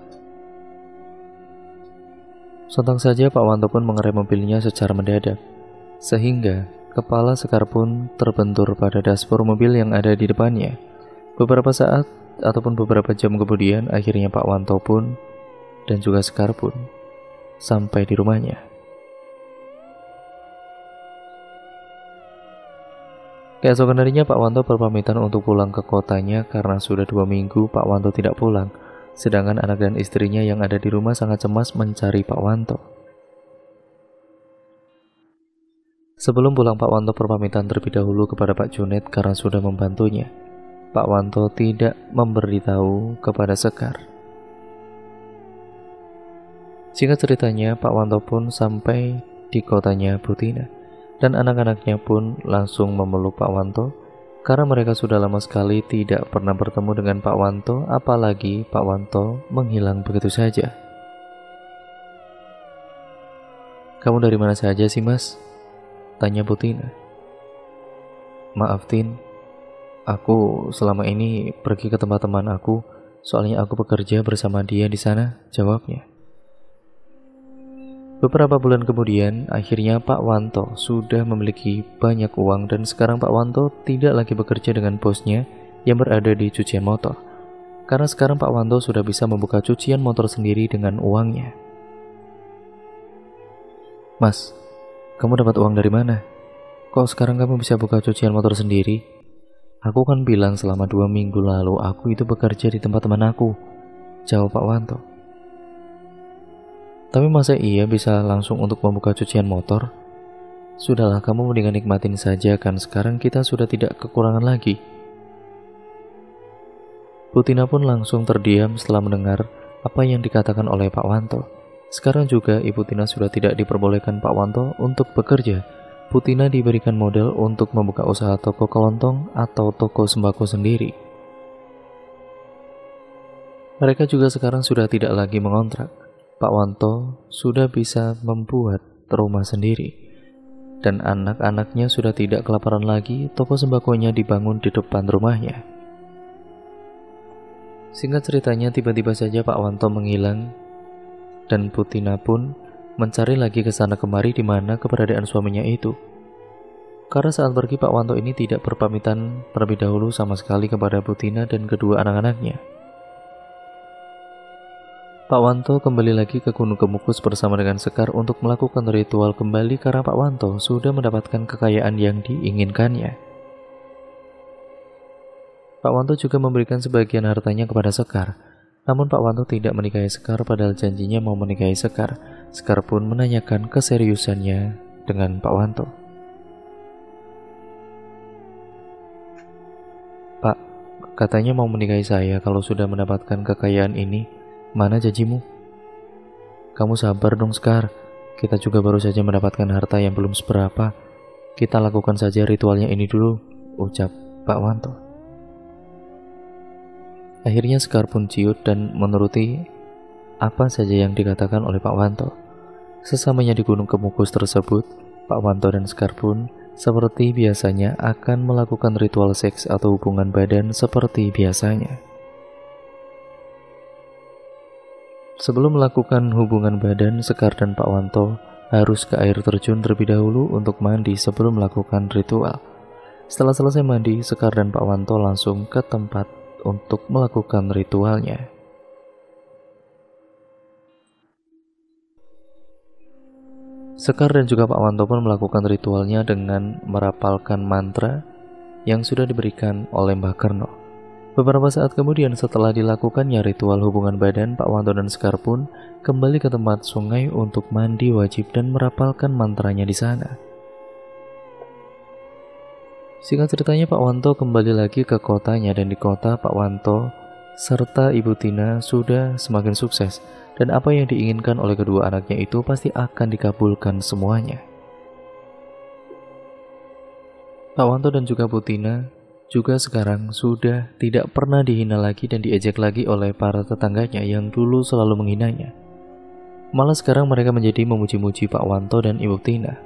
Sontak saja Pak Wanto pun mengerem mobilnya secara mendadak, sehingga kepala Sekar pun terbentur pada dashboard mobil yang ada di depannya. Beberapa saat ataupun beberapa jam kemudian, akhirnya Pak Wanto pun dan juga Sekar pun sampai di rumahnya. Keesokan harinya Pak Wanto berpamitan untuk pulang ke kotanya karena sudah 2 minggu Pak Wanto tidak pulang. Sedangkan anak dan istrinya yang ada di rumah sangat cemas mencari Pak Wanto. Sebelum pulang, Pak Wanto berpamitan terlebih dahulu kepada Pak Junet karena sudah membantunya. Pak Wanto tidak memberitahu kepada Sekar. Singkat ceritanya, Pak Wanto pun sampai di kotanya Butina, dan anak-anaknya pun langsung memeluk Pak Wanto karena mereka sudah lama sekali tidak pernah bertemu dengan Pak Wanto, apalagi Pak Wanto menghilang begitu saja. "Kamu dari mana saja sih, Mas?" tanya Butina. "Maaf, Tin, aku selama ini pergi ke tempat teman aku, soalnya aku bekerja bersama dia di sana," jawabnya. Beberapa bulan kemudian, akhirnya Pak Wanto sudah memiliki banyak uang dan sekarang Pak Wanto tidak lagi bekerja dengan bosnya yang berada di cucian motor. Karena sekarang Pak Wanto sudah bisa membuka cucian motor sendiri dengan uangnya. "Mas, kamu dapat uang dari mana? Kok sekarang kamu bisa buka cucian motor sendiri? Aku kan bilang selama 2 minggu lalu aku itu bekerja di tempat teman aku," jawab Pak Wanto. "Tapi masa iya bisa langsung untuk membuka cucian motor? Sudahlah, kamu mendingan nikmatin saja kan, sekarang kita sudah tidak kekurangan lagi." Butina pun langsung terdiam setelah mendengar apa yang dikatakan oleh Pak Wanto. Sekarang juga Ibu Tina sudah tidak diperbolehkan Pak Wanto untuk bekerja. Butina diberikan modal untuk membuka usaha toko kelontong atau toko sembako sendiri. Mereka juga sekarang sudah tidak lagi mengontrak. Pak Wanto sudah bisa membuat rumah sendiri, dan anak-anaknya sudah tidak kelaparan lagi. Toko sembakonya dibangun di depan rumahnya. Singkat ceritanya, tiba-tiba saja Pak Wanto menghilang, dan Butina pun mencari lagi ke sana kemari di mana keberadaan suaminya itu. Karena saat pergi, Pak Wanto ini tidak berpamitan terlebih dahulu sama sekali kepada Butina dan kedua anak-anaknya. Pak Wanto kembali lagi ke Gunung Kemukus bersama dengan Sekar untuk melakukan ritual kembali karena Pak Wanto sudah mendapatkan kekayaan yang diinginkannya. Pak Wanto juga memberikan sebagian hartanya kepada Sekar. Namun Pak Wanto tidak menikahi Sekar padahal janjinya mau menikahi Sekar. Sekar pun menanyakan keseriusannya dengan Pak Wanto. "Pak, katanya mau menikahi saya kalau sudah mendapatkan kekayaan ini. Mana janjimu?" "Kamu sabar dong, Sekar. Kita juga baru saja mendapatkan harta yang belum seberapa. Kita lakukan saja ritualnya ini dulu," ucap Pak Wanto. Akhirnya Sekar pun ciut dan menuruti apa saja yang dikatakan oleh Pak Wanto. Sesamanya di Gunung Kemukus tersebut, Pak Wanto dan Sekar pun seperti biasanya akan melakukan ritual seks atau hubungan badan seperti biasanya. Sebelum melakukan hubungan badan, Sekar dan Pak Wanto harus ke air terjun terlebih dahulu untuk mandi sebelum melakukan ritual. Setelah selesai mandi, Sekar dan Pak Wanto langsung ke tempat untuk melakukan ritualnya. Sekar dan juga Pak Wanto pun melakukan ritualnya dengan merapalkan mantra yang sudah diberikan oleh Mbah Kerno. Beberapa saat kemudian setelah dilakukannya ritual hubungan badan, Pak Wanto dan Sekar pun kembali ke tempat sungai untuk mandi wajib dan merapalkan mantranya di sana. Singkat ceritanya, Pak Wanto kembali lagi ke kotanya, dan di kota Pak Wanto serta Ibu Tina sudah semakin sukses, dan apa yang diinginkan oleh kedua anaknya itu pasti akan dikabulkan semuanya. Pak Wanto dan juga Bu Tina juga sekarang sudah tidak pernah dihina lagi dan diejek lagi oleh para tetangganya yang dulu selalu menghinanya. Malah sekarang mereka menjadi memuji-muji Pak Wanto dan Ibu Tina.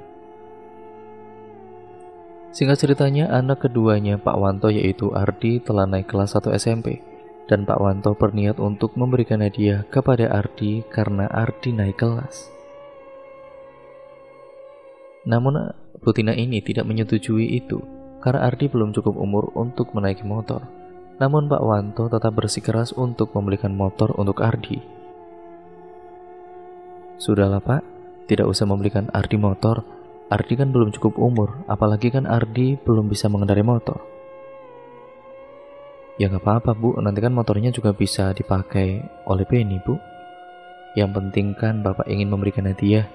Singkat ceritanya, anak keduanya Pak Wanto yaitu Ardi telah naik kelas 1 SMP, dan Pak Wanto berniat untuk memberikan hadiah kepada Ardi karena Ardi naik kelas. Namun Bu Tina ini tidak menyetujui itu karena Ardi belum cukup umur untuk menaiki motor. Namun Pak Wanto tetap bersikeras untuk membelikan motor untuk Ardi. Sudahlah Pak, tidak usah membelikan Ardi motor. Ardi kan belum cukup umur, apalagi kan Ardi belum bisa mengendarai motor. Ya gak apa-apa Bu, nanti kan motornya juga bisa dipakai oleh Penny Bu. Yang penting kan Bapak ingin memberikan hadiah.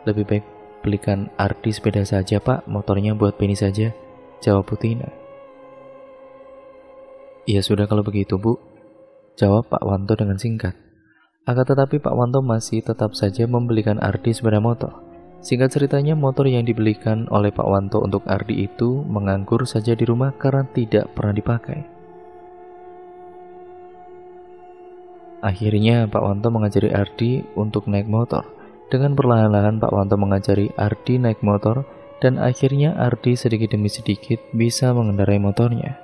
Lebih baik belikan Ardi sepeda saja Pak, motornya buat Penny saja, jawab Bu Tina. Ya sudah kalau begitu Bu, jawab Pak Wanto dengan singkat. Akan tetapi Pak Wanto masih tetap saja membelikan Ardi sepeda motor. Singkat ceritanya, motor yang dibelikan oleh Pak Wanto untuk Ardi itu menganggur saja di rumah karena tidak pernah dipakai. Akhirnya Pak Wanto mengajari Ardi untuk naik motor. Dengan perlahan-lahan Pak Wanto mengajari Ardi naik motor, dan akhirnya Ardi sedikit demi sedikit bisa mengendarai motornya.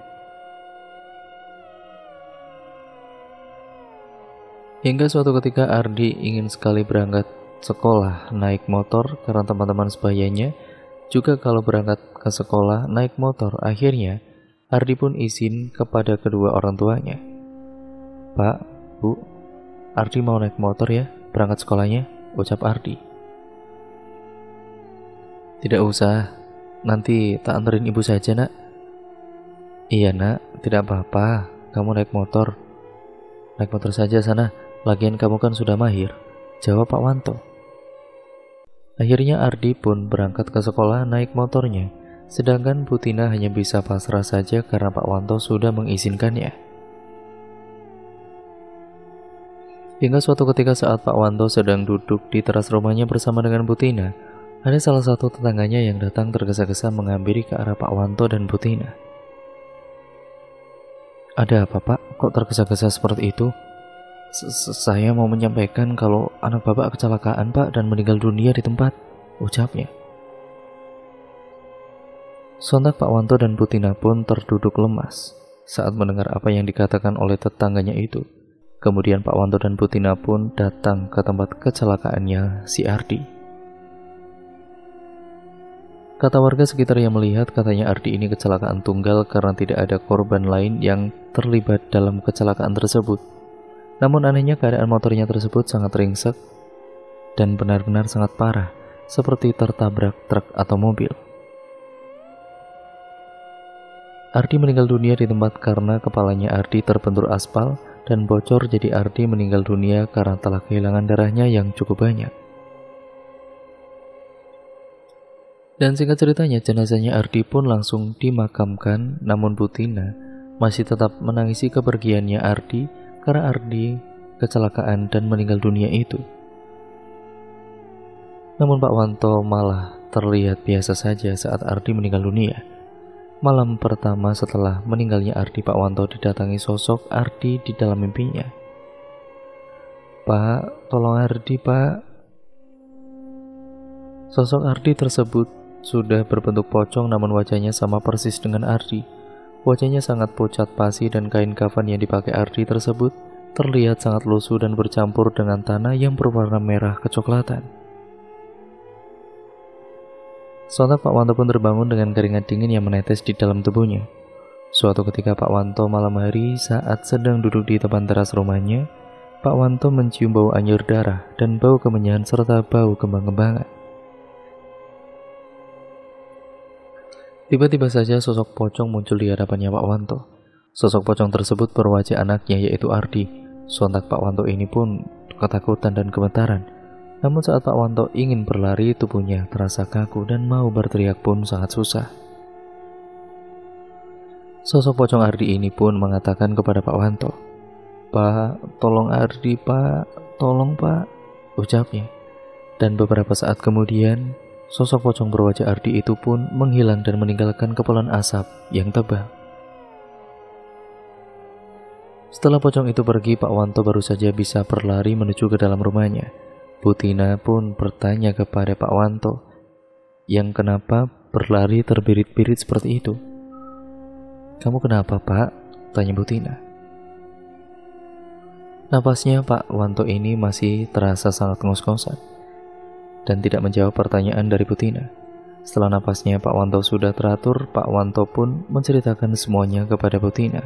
Hingga suatu ketika Ardi ingin sekali berangkat sekolah naik motor karena teman-teman sebayanya juga kalau berangkat ke sekolah naik motor. Akhirnya Ardi pun izin kepada kedua orang tuanya. Pak, Bu, Ardi mau naik motor ya berangkat sekolahnya, ucap Ardi. Tidak usah, nanti tak anterin ibu saja nak. Iya nak, tidak apa-apa, kamu naik motor saja sana, lagian kamu kan sudah mahir, jawab Pak Wanto. Akhirnya Ardi pun berangkat ke sekolah naik motornya, sedangkan Bu Tina hanya bisa pasrah saja karena Pak Wanto sudah mengizinkannya. Hingga suatu ketika saat Pak Wanto sedang duduk di teras rumahnya bersama dengan Bu Tina, ada salah satu tetangganya yang datang tergesa-gesa menghampiri ke arah Pak Wanto dan Bu Tina. Ada apa Pak? Kok tergesa-gesa seperti itu? Saya mau menyampaikan kalau anak Bapak kecelakaan Pak dan meninggal dunia di tempat, ucapnya. Sontak Pak Wanto dan Bu Tina pun terduduk lemas saat mendengar apa yang dikatakan oleh tetangganya itu. Kemudian Pak Wanto dan Bu Tina pun datang ke tempat kecelakaannya si Ardi. Kata warga sekitar yang melihat, katanya Ardi ini kecelakaan tunggal karena tidak ada korban lain yang terlibat dalam kecelakaan tersebut. Namun anehnya keadaan motornya tersebut sangat ringsek dan benar-benar sangat parah, seperti tertabrak truk atau mobil. Ardi meninggal dunia di tempat karena kepalanya Ardi terbentur aspal dan bocor, jadi Ardi meninggal dunia karena telah kehilangan darahnya yang cukup banyak. Dan singkat ceritanya, jenazahnya Ardi pun langsung dimakamkan, namun Bu Tina masih tetap menangisi kepergiannya Ardi karena Ardi kecelakaan dan meninggal dunia itu. Namun Pak Wanto malah terlihat biasa saja saat Ardi meninggal dunia. Malam pertama setelah meninggalnya Ardi, Pak Wanto didatangi sosok Ardi di dalam mimpinya. Pak, tolong Ardi Pak. Sosok Ardi tersebut sudah berbentuk pocong, namun wajahnya sama persis dengan Ardi. Wajahnya sangat pucat pasi dan kain kafan yang dipakai Ardi tersebut terlihat sangat lusuh dan bercampur dengan tanah yang berwarna merah kecoklatan. Sontak Pak Wanto pun terbangun dengan keringat dingin yang menetes di dalam tubuhnya. Suatu ketika Pak Wanto malam hari saat sedang duduk di depan teras rumahnya, Pak Wanto mencium bau anyir darah dan bau kemenyan serta bau kembang-kembangan. Tiba-tiba saja sosok pocong muncul di hadapannya Pak Wanto. Sosok pocong tersebut berwajah anaknya yaitu Ardi. Sontak Pak Wanto ini pun ketakutan dan gemetaran. Namun saat Pak Wanto ingin berlari, tubuhnya terasa kaku dan mau berteriak pun sangat susah. Sosok pocong Ardi ini pun mengatakan kepada Pak Wanto, Pak, tolong Ardi Pak, tolong Pak, ucapnya. Dan beberapa saat kemudian, sosok pocong berwajah Ardi itu pun menghilang dan meninggalkan kepulan asap yang tebal. Setelah pocong itu pergi, Pak Wanto baru saja bisa berlari menuju ke dalam rumahnya. Bu Tina pun bertanya kepada Pak Wanto, yang kenapa berlari terbirit-birit seperti itu. "Kamu kenapa, Pak?" tanya Bu Tina. Napasnya Pak Wanto ini masih terasa sangat ngos-ngosan dan tidak menjawab pertanyaan dari Bu Tina. Setelah napasnya Pak Wanto sudah teratur, Pak Wanto pun menceritakan semuanya kepada Bu Tina.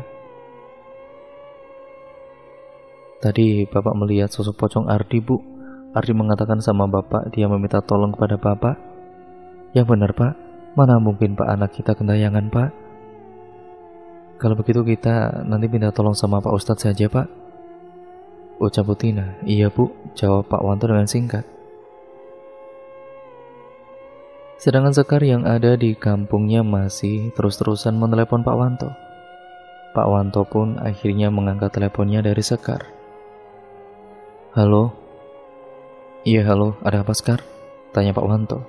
"Tadi Bapak melihat sosok pocong Ardi, Bu. Ardi mengatakan sama Bapak dia meminta tolong kepada Bapak." "Yang benar, Pak. Mana mungkin Pak anak kita kentayangan, Pak?" "Kalau begitu kita nanti minta tolong sama Pak Ustadz saja, Pak," ucap Bu Tina. "Iya, Bu," jawab Pak Wanto dengan singkat. Sedangkan Sekar yang ada di kampungnya masih terus-terusan menelepon Pak Wanto. Pak Wanto pun akhirnya mengangkat teleponnya dari Sekar. "Halo?" "Iya, halo. Ada apa, Sekar?" tanya Pak Wanto.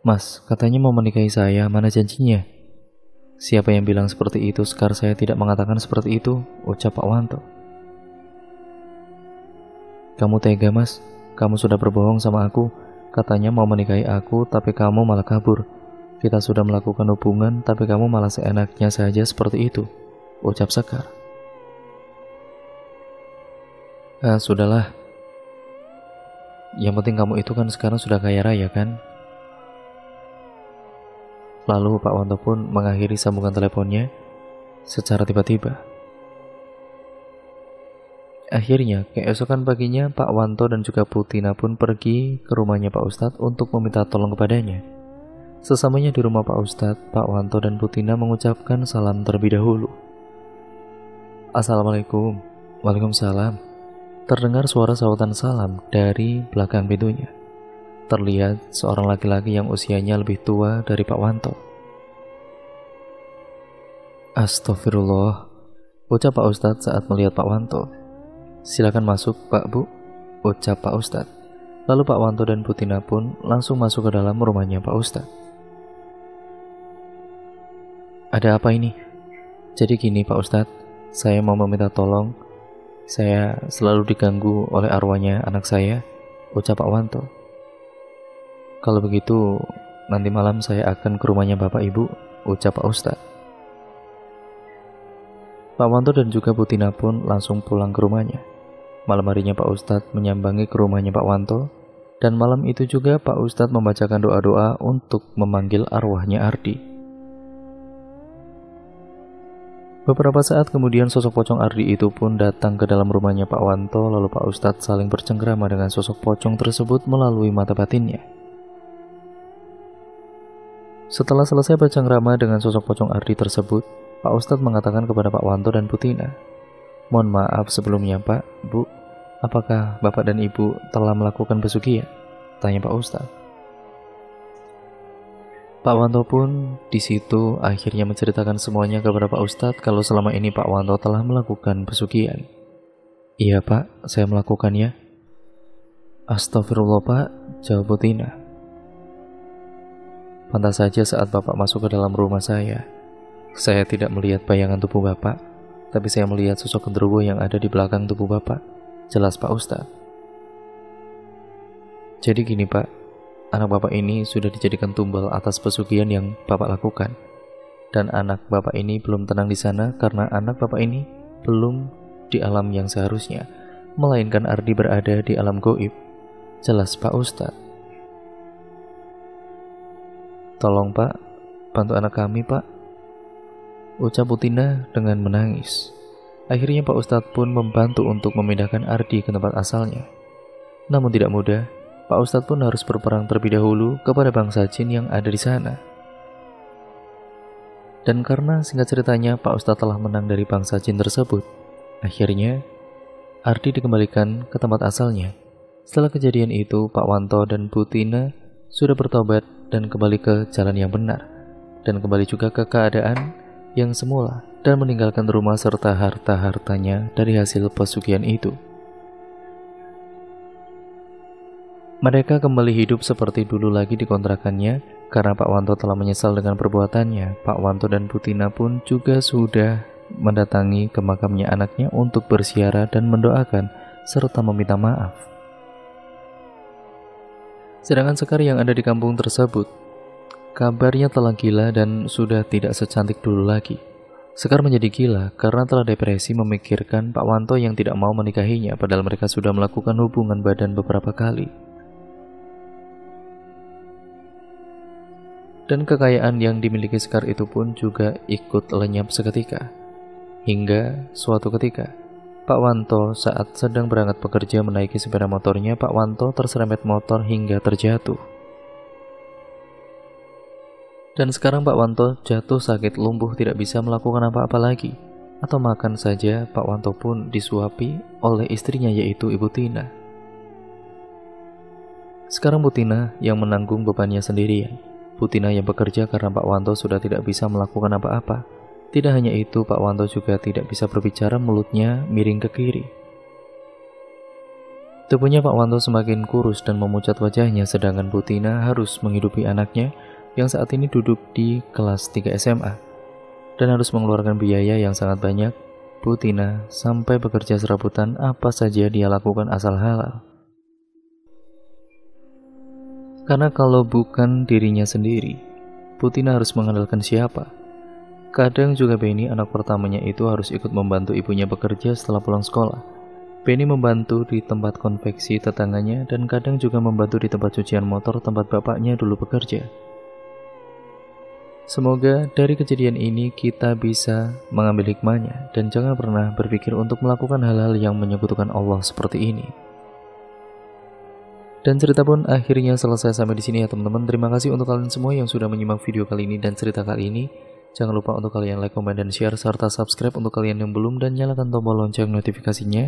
"Mas, katanya mau menikahi saya. Mana janjinya?" "Siapa yang bilang seperti itu, Sekar? Saya tidak mengatakan seperti itu," ucap Pak Wanto. "Kamu tega, Mas. Kamu sudah berbohong sama aku. Katanya mau menikahi aku, tapi kamu malah kabur. Kita sudah melakukan hubungan, tapi kamu malah seenaknya saja seperti itu," ucap Sekar. "Ah, sudahlah. Yang penting kamu itu kan sekarang sudah kaya raya, kan?" Lalu Pak Wanto pun mengakhiri sambungan teleponnya secara tiba-tiba. Akhirnya, keesokan paginya Pak Wanto dan juga Bu Tina pun pergi ke rumahnya Pak Ustadz untuk meminta tolong kepadanya. Sesamanya di rumah Pak Ustadz, Pak Wanto dan Bu Tina mengucapkan salam terlebih dahulu. "Assalamualaikum." "Waalaikumsalam." Terdengar suara sahutan salam dari belakang pintunya. Terlihat seorang laki-laki yang usianya lebih tua dari Pak Wanto. "Astagfirullah," ucap Pak Ustadz saat melihat Pak Wanto. "Silakan masuk, Pak, Bu," ucap Pak Ustadz. Lalu Pak Wanto dan Bu Tina pun langsung masuk ke dalam rumahnya Pak Ustadz. "Ada apa ini?" "Jadi gini, Pak Ustadz, saya mau meminta tolong. Saya selalu diganggu oleh arwahnya anak saya," ucap Pak Wanto. "Kalau begitu, nanti malam saya akan ke rumahnya Bapak Ibu," ucap Pak Ustadz. Pak Wanto dan juga Bu Tina pun langsung pulang ke rumahnya. Malam harinya Pak Ustadz menyambangi ke rumahnya Pak Wanto, dan malam itu juga Pak Ustadz membacakan doa-doa untuk memanggil arwahnya Ardi. Beberapa saat kemudian sosok pocong Ardi itu pun datang ke dalam rumahnya Pak Wanto, lalu Pak Ustadz saling bercengkrama dengan sosok pocong tersebut melalui mata batinnya. Setelah selesai bercengkrama dengan sosok pocong Ardi tersebut, Pak Ustadz mengatakan kepada Pak Wanto dan Bu Tina, "Mohon maaf sebelumnya, Pak, Bu, apakah Bapak dan Ibu telah melakukan pesugihan?" tanya Pak Ustadz. Pak Wanto pun di situ akhirnya menceritakan semuanya kepada Pak Ustadz kalau selama ini Pak Wanto telah melakukan pesugihan. "Iya, Pak, saya melakukannya." "Astagfirullah, Pak," jawab Bu Tina. "Pantas saja saat Bapak masuk ke dalam rumah saya tidak melihat bayangan tubuh Bapak, tapi saya melihat sosok genderuwo yang ada di belakang tubuh Bapak," jelas Pak Ustadz. "Jadi gini, Pak, anak Bapak ini sudah dijadikan tumbal atas pesugihan yang Bapak lakukan. Dan anak Bapak ini belum tenang di sana karena anak Bapak ini belum di alam yang seharusnya, melainkan Ardi berada di alam goib," jelas Pak Ustadz. "Tolong, Pak, bantu anak kami, Pak," ucap Bu Tina dengan menangis. Akhirnya Pak Ustadz pun membantu untuk memindahkan Ardi ke tempat asalnya. Namun tidak mudah, Pak Ustadz pun harus berperang terlebih dahulu kepada bangsa jin yang ada di sana. Dan karena singkat ceritanya Pak Ustadz telah menang dari bangsa jin tersebut, akhirnya Ardi dikembalikan ke tempat asalnya. Setelah kejadian itu, Pak Wanto dan Bu Tina sudah bertobat dan kembali ke jalan yang benar, dan kembali juga ke keadaan yang semula, dan meninggalkan rumah serta harta-hartanya dari hasil pesugihan itu. Mereka kembali hidup seperti dulu lagi di kontrakannya. Karena Pak Wanto telah menyesal dengan perbuatannya, Pak Wanto dan Bu Tina pun juga sudah mendatangi ke makamnya anaknya untuk berziarah dan mendoakan serta meminta maaf. Sedangkan Sekar yang ada di kampung tersebut, kabarnya telah gila dan sudah tidak secantik dulu lagi. Sekar menjadi gila karena telah depresi memikirkan Pak Wanto yang tidak mau menikahinya, padahal mereka sudah melakukan hubungan badan beberapa kali. Dan kekayaan yang dimiliki Sekar itu pun juga ikut lenyap seketika. Hingga suatu ketika, Pak Wanto saat sedang berangkat bekerja menaiki sepeda motornya, Pak Wanto terserempet motor hingga terjatuh. Dan sekarang Pak Wanto jatuh sakit lumpuh, tidak bisa melakukan apa-apa lagi. Atau makan saja, Pak Wanto pun disuapi oleh istrinya yaitu Ibu Tina. Sekarang Bu Tina yang menanggung bebannya sendirian. Bu Tina yang bekerja karena Pak Wanto sudah tidak bisa melakukan apa-apa. Tidak hanya itu, Pak Wanto juga tidak bisa berbicara, mulutnya miring ke kiri. Tubuhnya Pak Wanto semakin kurus dan memucat wajahnya, sedangkan Bu Tina harus menghidupi anaknya yang saat ini duduk di kelas 3 SMA dan harus mengeluarkan biaya yang sangat banyak. Bu Tina sampai bekerja serabutan, apa saja dia lakukan asal halal. Karena kalau bukan dirinya sendiri, Bu Tina harus mengandalkan siapa? Kadang juga Benny, anak pertamanya itu, harus ikut membantu ibunya bekerja setelah pulang sekolah. Benny membantu di tempat konveksi tetangganya dan kadang juga membantu di tempat cucian motor tempat bapaknya dulu bekerja. Semoga dari kejadian ini kita bisa mengambil hikmahnya dan jangan pernah berpikir untuk melakukan hal-hal yang menyekutukan Allah seperti ini. Dan cerita pun akhirnya selesai sampai di sini ya teman-teman. Terima kasih untuk kalian semua yang sudah menyimak video kali ini dan cerita kali ini. Jangan lupa untuk kalian like, komen, dan share serta subscribe untuk kalian yang belum, dan nyalakan tombol lonceng notifikasinya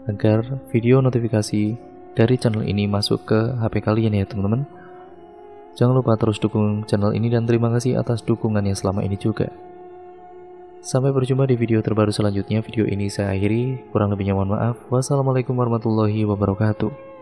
agar video notifikasi dari channel ini masuk ke HP kalian ya teman-teman. Jangan lupa terus dukung channel ini dan terima kasih atas dukungannya selama ini juga. Sampai berjumpa di video terbaru selanjutnya. Video ini saya akhiri, kurang lebihnya mohon maaf. Wassalamualaikum warahmatullahi wabarakatuh.